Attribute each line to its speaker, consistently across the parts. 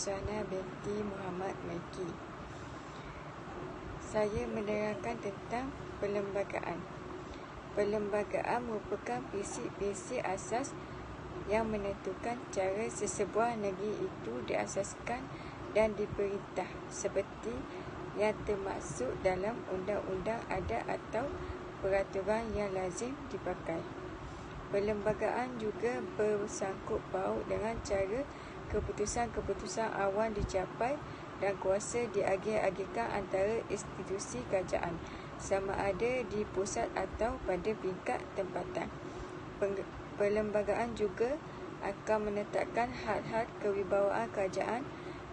Speaker 1: Syana binti Muhammad Meki. Saya menerangkan tentang perlembagaan. Perlembagaan merupakan prinsip-prinsip asas yang menentukan cara sesebuah negeri itu diasaskan dan diperintah, seperti yang termaksud dalam undang-undang adat atau peraturan yang lazim dipakai. Perlembagaan juga bersangkut paut dengan cara keputusan-keputusan awam dicapai dan kuasa diagih-agihkan antara institusi kerajaan, sama ada di pusat atau pada peringkat tempatan. Perlembagaan juga akan menetapkan had-had kewibawaan kerajaan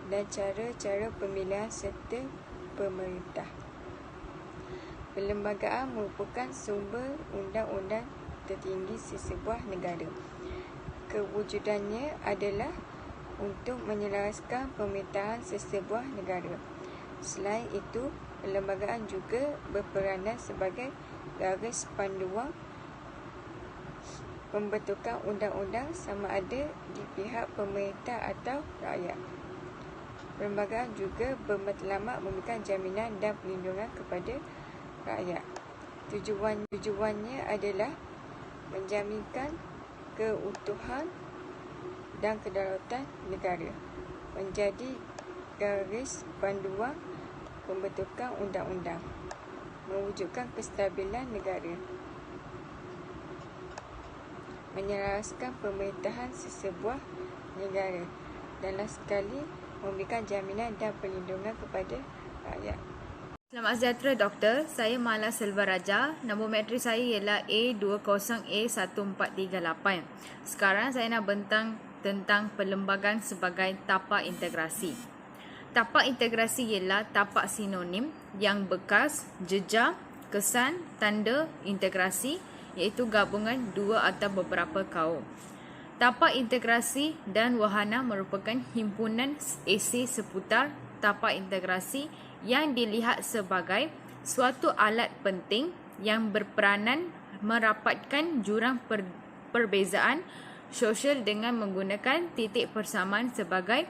Speaker 1: dan cara-cara pemilihan serta pemerintah. Perlembagaan merupakan sumber undang-undang tertinggi sesebuah negara. Kewujudannya adalah untuk menyelaraskan pemerintahan sesebuah negara. Selain itu, perlembagaan juga berperanan sebagai garis panduan pembentukan undang-undang sama ada di pihak pemerintah atau rakyat. Perlembagaan juga bermatlamat memberikan jaminan dan perlindungan kepada rakyat. Tujuannya adalah menjaminkan keutuhan dan kedaulatan negara, menjadi garis panduan pembentukan undang-undang, mewujudkan kestabilan negara, menyelaraskan pemerintahan sesebuah negara, dan last sekali memberikan jaminan dan perlindungan kepada rakyat.
Speaker 2: Selamat sejahtera Doktor, saya Mala Selva Raja. Nombor matrik saya ialah A20A1438. Sekarang saya nak bentang tentang perlembagaan sebagai tapak integrasi. Tapak integrasi ialah tapak sinonim yang bekas, jejak, kesan, tanda integrasi, iaitu gabungan dua atau beberapa kaum. Tapak integrasi dan wahana merupakan himpunan esei seputar tapak integrasi yang dilihat sebagai suatu alat penting yang berperanan merapatkan jurang perbezaan sosial dengan menggunakan titik persamaan sebagai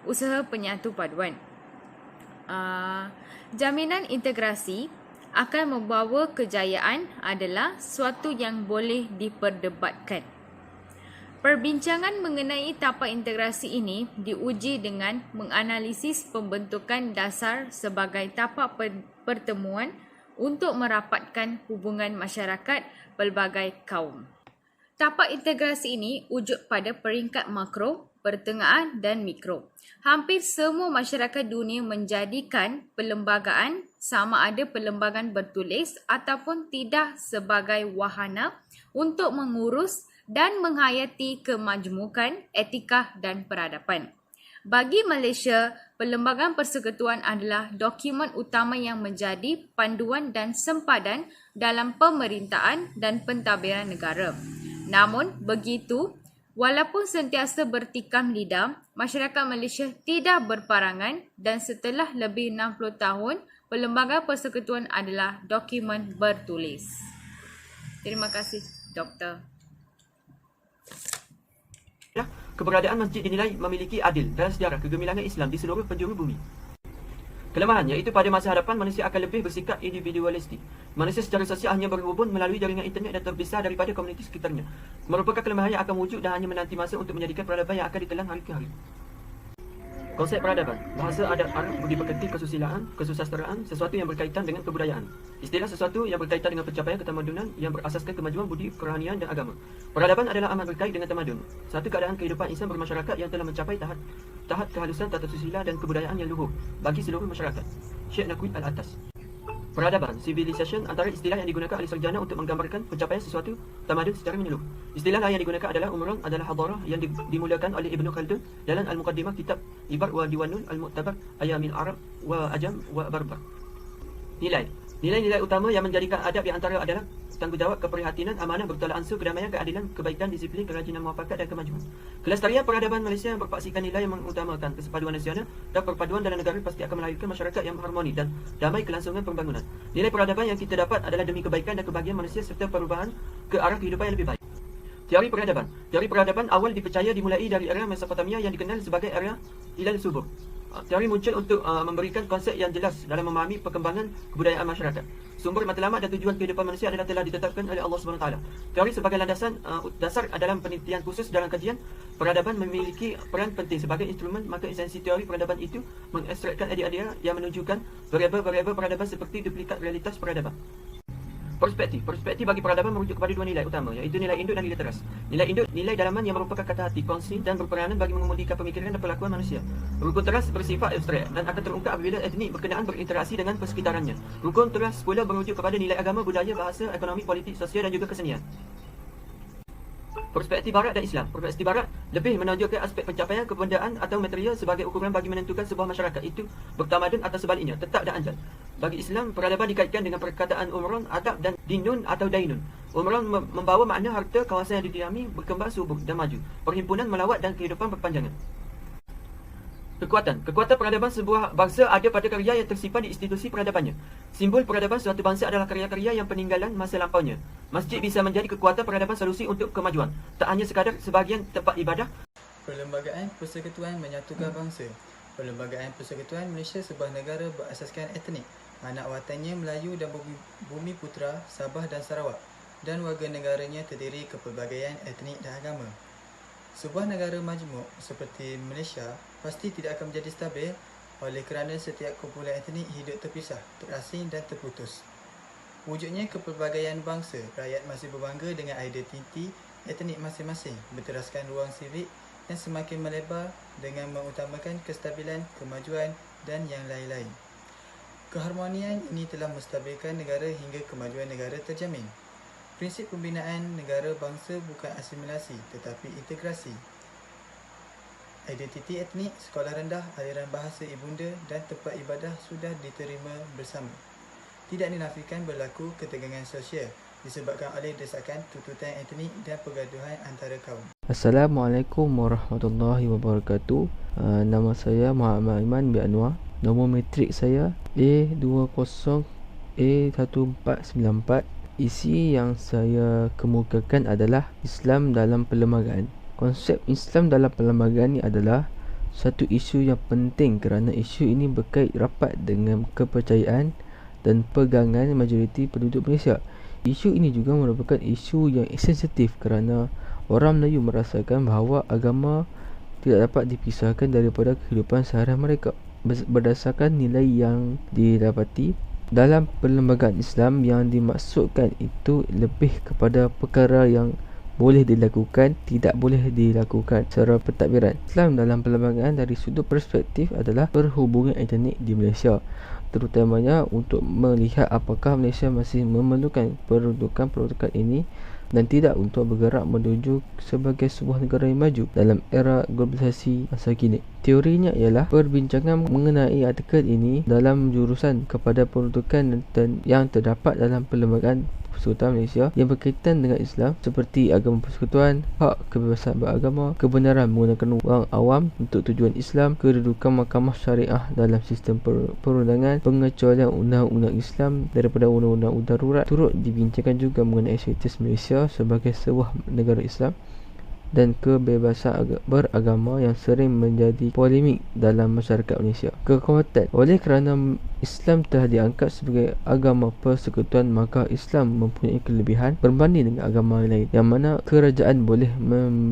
Speaker 2: usaha penyatu paduan. Jaminan integrasi akan membawa kejayaan adalah suatu yang boleh diperdebatkan. Perbincangan mengenai tapak integrasi ini diuji dengan menganalisis pembentukan dasar sebagai tapak pertemuan untuk merapatkan hubungan masyarakat pelbagai kaum. Tapak integrasi ini wujud pada peringkat makro, pertengahan dan mikro. Hampir semua masyarakat dunia menjadikan perlembagaan, sama ada perlembagaan bertulis ataupun tidak, sebagai wahana untuk mengurus dan menghayati kemajmukan, etika dan peradaban. Bagi Malaysia, Perlembagaan Persekutuan adalah dokumen utama yang menjadi panduan dan sempadan dalam pemerintahan dan pentadbiran negara. Namun begitu, walaupun sentiasa bertikam lidah, masyarakat Malaysia tidak berparangan dan setelah lebih 60 tahun, Perlembagaan Persekutuan adalah dokumen bertulis. Terima kasih, Doktor.
Speaker 3: Keberadaan masjid dinilai memiliki adil dalam sejarah kegemilangan Islam di seluruh penjuru bumi. Kelemahannya itu pada masa hadapan manusia akan lebih bersikap individualistik. Manusia secara sosial hanya berhubung melalui jaringan internet dan terpisah daripada komuniti sekitarnya. Merupakan kelemahan yang akan wujud dan hanya menanti masa untuk menjadikan peradaban yang akan ditelan hari ke hari. Konsep peradaban, bahasa adat Arab bagi pekerti kesusilaan, kesusasteraan, sesuatu yang berkaitan dengan kebudayaan. Istilah sesuatu yang berkaitan dengan pencapaian ketamadunan yang berasaskan kemajuan budi, kerohanian dan agama. Peradaban adalah amat berkait dengan tamadun, satu keadaan kehidupan insan bermasyarakat yang telah mencapai tahap kehalusan tata susila dan kebudayaan yang luhur bagi seluruh masyarakat. Syekh Naqwi Al-Atas. Peradaban, civilization, antara istilah yang digunakan oleh sarjana untuk menggambarkan pencapaian sesuatu tamadun secara menyeluruh. Istilah lain yang digunakan adalah umrah adalah hadarah yang dimulakan oleh Ibn Khaldun dalam Al-Muqaddimah kitab Ibar wa Diwanul Al-Mu'tabar Ayamil Arab wa Ajam wa Barbar. Nilai-nilai utama yang menjadikan adab yang antara adalah tanggungjawab, keprihatinan, amanah, bertolak ansur, kedamaian, keadilan, kebaikan, disiplin, kerajinan, muafakat dan kemajuan. Kelestarian peradaban Malaysia yang berpaksikan nilai yang mengutamakan kesepaduan nasional dan perpaduan dalam negara pasti akan melahirkan masyarakat yang harmoni dan damai kelangsungan pembangunan. Nilai peradaban yang kita dapat adalah demi kebaikan dan kebahagiaan manusia serta perubahan ke arah kehidupan yang lebih baik. Teori peradaban. Teori peradaban awal dipercaya dimulai dari era Mesopotamia yang dikenal sebagai era Hilal Subur. Teori muncul untuk memberikan konsep yang jelas dalam memahami perkembangan kebudayaan masyarakat. Sumber matlamat dan tujuan kehidupan manusia adalah telah ditetapkan oleh Allah SWT. Teori sebagai landasan dasar dalam penelitian khusus dalam kajian peradaban memiliki peran penting sebagai instrumen, maka esensi teori peradaban itu mengekstrakkan idea-idea yang menunjukkan variabel-variabel peradaban seperti duplikat realitas peradaban. Perspektif bagi peradaban merujuk kepada dua nilai utama, iaitu nilai induk dan nilai teras. Nilai induk, nilai dalaman yang merupakan kata hati, kongsi dan berperanan bagi mengemudikan pemikiran dan perlakuan manusia. Rukun teras bersifat abstrak dan akan terungkap apabila etnik berkenaan berinteraksi dengan persekitarannya. Rukun teras pula merujuk kepada nilai agama, budaya, bahasa, ekonomi, politik, sosial dan juga kesenian. Perspektif Barat dan Islam. Perspektif Barat lebih menonjolkan aspek pencapaian kebendaan atau material sebagai ukuran bagi menentukan sebuah masyarakat itu bertamadun atau sebaliknya, tetap dan anjal. Bagi Islam, peradaban dikaitkan dengan perkataan umron, adab dan dinun atau dainun. Umron membawa makna harta, kawasan yang didiami, berkembang subur dan maju, perhimpunan melawat dan kehidupan berpanjangan. Kekuatan peradaban sebuah bangsa ada pada karya yang tersimpan di institusi peradabannya. Simbol peradaban suatu bangsa adalah karya-karya yang peninggalan masa lampaunya. Masjid bisa menjadi kekuatan peradaban solusi untuk kemajuan, tak hanya sekadar sebahagian tempat ibadah.
Speaker 4: Perlembagaan Persekutuan menyatukan bangsa. Perlembagaan Persekutuan Malaysia sebuah negara berasaskan etnik. Anak watannya Melayu dan Bumi Putera, Sabah dan Sarawak, dan warga negaranya terdiri kepelbagaian etnik dan agama. Sebuah negara majmuk seperti Malaysia pasti tidak akan menjadi stabil oleh kerana setiap kumpulan etnik hidup terpisah, terasing dan terputus. Wujudnya kepelbagaian bangsa, rakyat masih berbangga dengan identiti etnik masing-masing, berteraskan ruang sivik dan semakin melebar dengan mengutamakan kestabilan, kemajuan dan yang lain-lain. Keharmonian ini telah menstabilkan negara hingga kemajuan negara terjamin. Prinsip pembinaan negara bangsa bukan asimilasi tetapi integrasi. Identiti etnik, sekolah rendah, aliran bahasa ibunda dan tempat ibadah sudah diterima bersama. Tidak dinafikan berlaku ketegangan sosial disebabkan oleh desakan tuntutan etnik dan pergaduhan antara kaum.
Speaker 5: Assalamualaikum warahmatullahi wabarakatuh. Nama saya Muhammad Iman bin Anwar. Nombor matrik saya A20A1494. Isi yang saya kemukakan adalah Islam dalam perlembagaan. Konsep Islam dalam perlembagaan ini adalah satu isu yang penting kerana isu ini berkait rapat dengan kepercayaan dan pegangan majoriti penduduk Malaysia. Isu ini juga merupakan isu yang sensitif kerana orang Melayu merasakan bahawa agama tidak dapat dipisahkan daripada kehidupan seharian mereka. Berdasarkan nilai yang didapati dalam perlembagaan Islam, yang dimaksudkan itu lebih kepada perkara yang boleh dilakukan, tidak boleh dilakukan secara pentadbiran. Islam dalam perlembagaan dari sudut perspektif adalah perhubungan etnik di Malaysia, terutamanya untuk melihat apakah Malaysia masih memerlukan peruntukan ini dan tidak untuk bergerak menuju sebagai sebuah negara yang maju dalam era globalisasi masa kini. Teorinya ialah perbincangan mengenai artikel ini dalam jurusan kepada peruntukan dan yang terdapat dalam perlembagaan Persekutuan Malaysia yang berkaitan dengan Islam seperti agama persekutuan, hak kebebasan beragama, kebenaran menggunakan wang awam untuk tujuan Islam, kedudukan mahkamah syariah dalam sistem perundangan, pengecualian undang-undang Islam daripada undang-undang darurat. Turut dibincangkan juga mengenai status Malaysia sebagai sebuah negara Islam dan kebebasan beragama yang sering menjadi polemik dalam masyarakat Malaysia. Kekuatan. Oleh kerana Islam telah diangkat sebagai agama persekutuan, maka Islam mempunyai kelebihan berbanding dengan agama lain, yang mana kerajaan boleh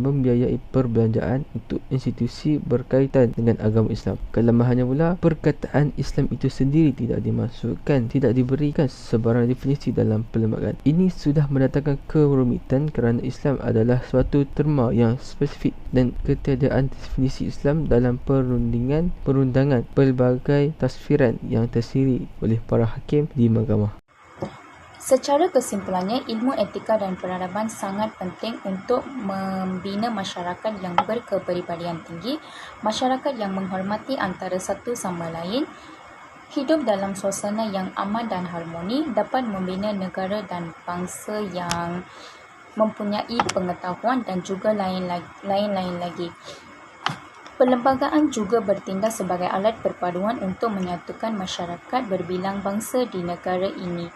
Speaker 5: membiayai perbelanjaan untuk institusi berkaitan dengan agama Islam. Kelemahannya pula, perkataan Islam itu sendiri tidak dimasukkan, tidak diberikan sebarang definisi dalam perlembagaan. Ini sudah mendatangkan kerumitan kerana Islam adalah suatu terma yang spesifik dan ketiadaan definisi Islam dalam perundangan pelbagai tasfiran yang tersiri oleh para hakim di mahkamah.
Speaker 6: Secara kesimpulannya, ilmu etika dan peradaban sangat penting untuk membina masyarakat yang berkepribadian tinggi, masyarakat yang menghormati antara satu sama lain, hidup dalam suasana yang aman dan harmoni, dapat membina negara dan bangsa yang mempunyai pengetahuan dan juga lain-lain lagi. Perlembagaan juga bertindak sebagai alat perpaduan untuk menyatukan masyarakat berbilang bangsa di negara ini.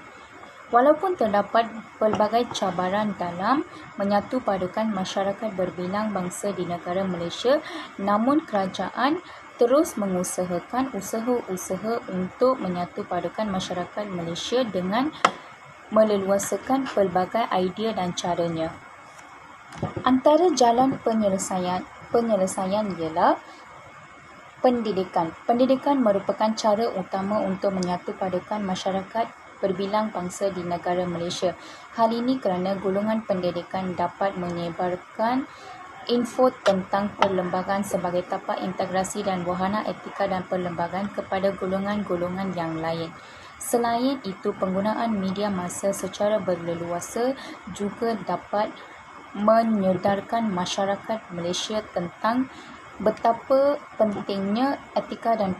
Speaker 6: Walaupun terdapat pelbagai cabaran dalam menyatupadukan masyarakat berbilang bangsa di negara Malaysia, namun kerajaan terus mengusahakan usaha-usaha untuk menyatupadukan masyarakat Malaysia dengan meleluasakan pelbagai idea dan caranya. Antara jalan penyelesaian ialah pendidikan. Pendidikan merupakan cara utama untuk menyatupadukan masyarakat berbilang bangsa di negara Malaysia. Hal ini kerana golongan pendidikan dapat menyebarkan info tentang perlembagaan sebagai tapak integrasi dan wahana etika dan perlembagaan kepada golongan-golongan yang lain. Selain itu, penggunaan media massa secara berleluasa juga dapat menyedarkan masyarakat Malaysia tentang betapa pentingnya etika dan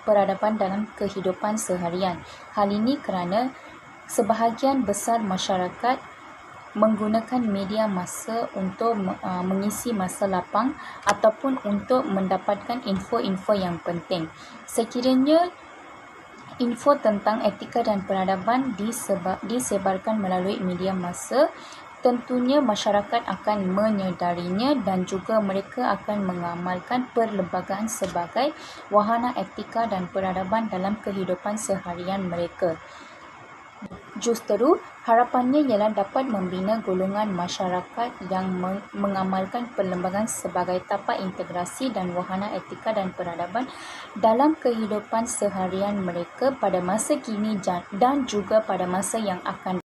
Speaker 6: peradaban dalam kehidupan seharian. Hal ini kerana sebahagian besar masyarakat menggunakan media massa untuk mengisi masa lapang ataupun untuk mendapatkan info-info yang penting. Sekiranya info tentang etika dan peradaban disebarkan melalui media massa, tentunya masyarakat akan menyedarinya dan juga mereka akan mengamalkan perlembagaan sebagai wahana etika dan peradaban dalam kehidupan seharian mereka. Justeru, harapannya ialah dapat membina golongan masyarakat yang mengamalkan perlembagaan sebagai tapak integrasi dan wahana etika dan peradaban dalam kehidupan seharian mereka pada masa kini dan juga pada masa yang akan